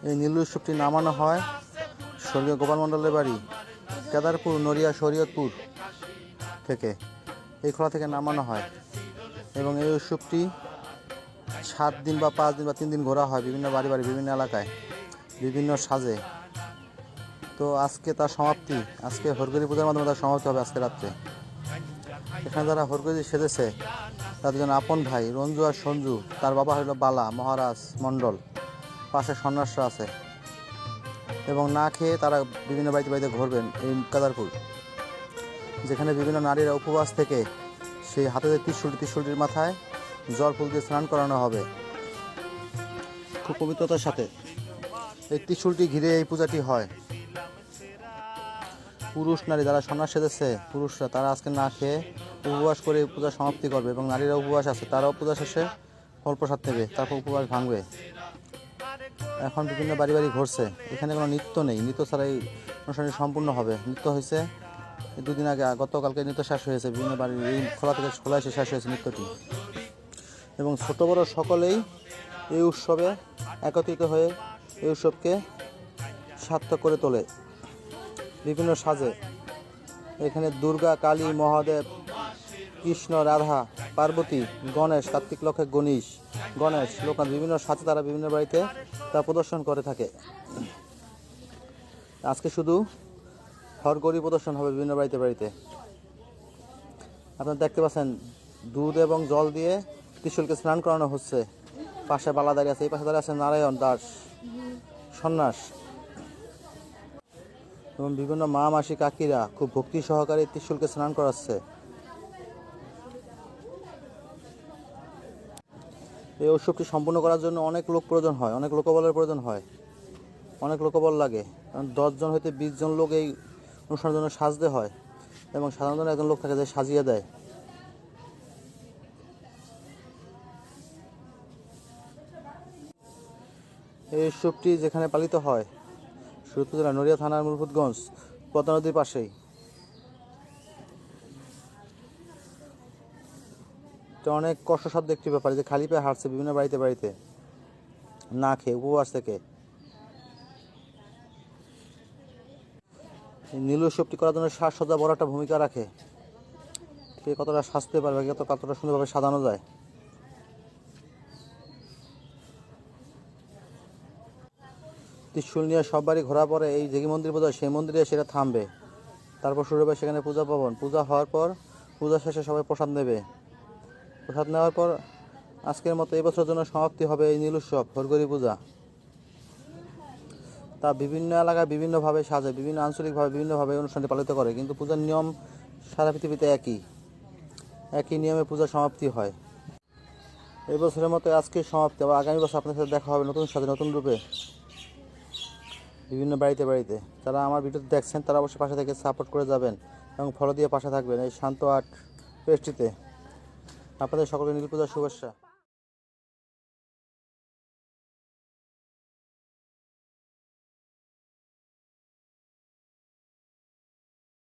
এই নীল উৎসবটি নামানো হয় স্বর্গীয় গোপাল মণ্ডলের বাড়ি কেদারপুর নড়িয়া শরীয়তপুর থেকে। এই খোলা থেকে নামানো হয় এবং এই উৎসবটি 7 দিন বা 5 দিন বা 3 দিন ঘোরা হয় বিভিন্ন বাড়ি বিভিন্ন এলাকায় বিভিন্ন সাজে। তো আজকে তার সমাপ্তি, আজকে হরগরি পূজার মাধ্যমে তার সমাপ্তি হবে আজকে রাত্রে। এখানে যারা হরগরি সেজেছে তাদের জন্য আপন ভাই রঞ্জু আর সঞ্জু, তার বাবা হইল বালা মহারাজ মণ্ডল, পাশে সন্ন্যাসরা আছে এবং না খেয়ে তারা বিভিন্ন বাড়িতে ঘুরবেন এই কেদারপুর, যেখানে বিভিন্ন নারীরা উপবাস থেকে সেই হাতে যে ত্রিশূলটির মাথায় জল ফুল দিয়ে স্নান করানো হবে খুব পবিত্রতার সাথে। এই ত্রিশূলটি ঘিরে এই পূজাটি হয়। পুরুষ নারী যারা সন্ন্যাস সেজেছে পুরুষরা তারা আজকে না খেয়ে উপবাস করে পূজা সমাপ্তি করবে এবং নারীরা উপবাস আছে তারাও পূজা শেষে ফল প্রসাদ নেবে, তারপর উপবাস ভাঙবে। এখন বিভিন্ন বাড়ি ঘুরছে, এখানে কোনো নৃত্য নেই, নৃত্য ছাড়া এই অনুষ্ঠানটি সম্পূর্ণ হবে। নৃত্য হয়েছে 2 দিন আগে, গতকালকে নৃত্য শেষ হয়েছে, বিভিন্ন বাড়ির এই খোলা থেকে খোলা এসে শেষ হয়েছে নৃত্যটি এবং ছোট বড় সকলেই এই উৎসবে একত্রিত হয়ে এই উৎসবকে সার্থক করে তোলে বিভিন্ন সাজে। এখানে দুর্গা, কালী, মহাদেব, কৃষ্ণ, রাধা, পার্বতী, গণেশ, কার্তিক, লক্ষ্মী, গণেশ, লোকনাথ বিভিন্ন সাজে তারা বিভিন্ন বাড়িতে তা প্রদর্শন করে থাকে। আজকে শুধু হরগরি প্রদর্শন হবে বিভিন্ন বাড়িতে। আপনারা দেখতে পাচ্ছেন দুধ এবং জল দিয়ে ত্রিশূলকে স্নান করানো হচ্ছে। পাশে বালা দাঁড়িয়ে আছে, এই পাশে দাঁড়িয়ে আছে নারায়ণ দাস সন্ন্যাস এবং বিভিন্ন মা মাসি কাকিরা খুব ভক্তি সহকারে ত্রিশূলকে স্নান করাচ্ছে। এই উৎসবটি সম্পূর্ণ করার জন্য অনেক লোক প্রয়োজন হয়, অনেক লোকবলের প্রয়োজন হয়, অনেক লোকবল লাগে। কারণ 10 জন হইতে 20 জন লোক এই অনুষ্ঠানের জন্য সাজতে হয় এবং সাধারণত একজন লোক থাকে যে সাজিয়ে দেয়। এই উৎসবটি যেখানে পালিত হয় শরীয়তপুর জেলার নড়িয়া থানার মুরফুতগঞ্জ পদ্মা নদীর পাশেই। এটা অনেক কষ্টসাধ্য একটি ব্যাপার যে খালি পায়ে হাঁটছে বিভিন্ন বাড়িতে না খেয়ে উপবাস থেকে। এই নীল উৎসবটি করার জন্য সাজসজ্জা বড় একটা ভূমিকা রাখে। কে কতটা সাজতে পারবে, কতটা সুন্দরভাবে সাজানো যায়। ত্রিশূল নিয়ে সব বাড়ি ঘোরার পরে এই যে মন্দির বোঝায় সেই মন্দিরে সেটা থামবে, তারপর শুরু হবে সেখানে পূজা পার্বণ। পূজা হওয়ার পর পূজা শেষে সবাই প্রসাদ নেবে। প্রসাদ নেওয়ার পর আজকের মতো এই বছরের জন্য সমাপ্তি হবে এই নীল উৎসব হরগরি পূজা। তা বিভিন্ন এলাকায় বিভিন্নভাবে সাজে, বিভিন্ন আঞ্চলিকভাবে বিভিন্নভাবে অনুষ্ঠানটি পালিত করে, কিন্তু পূজার নিয়ম সারা পৃথিবীতে একই নিয়মে পূজা সমাপ্তি হয়। এই বছরের মতো আজকের সমাপ্তি, আবার আগামী বছর আপনার সাথে দেখা হবে নতুন সাজে নতুন রূপে বিভিন্ন বাড়িতে। যারা আমার ভিডিওতে দেখছেন তারা অবশ্যই পাশে থেকে সাপোর্ট করে যাবেন এবং ফলো দিয়ে পাশে থাকবেন এই শান্ত আর্ট পেজটিতে। আপনাদের সকলকে নীল পূজার শুভেচ্ছা।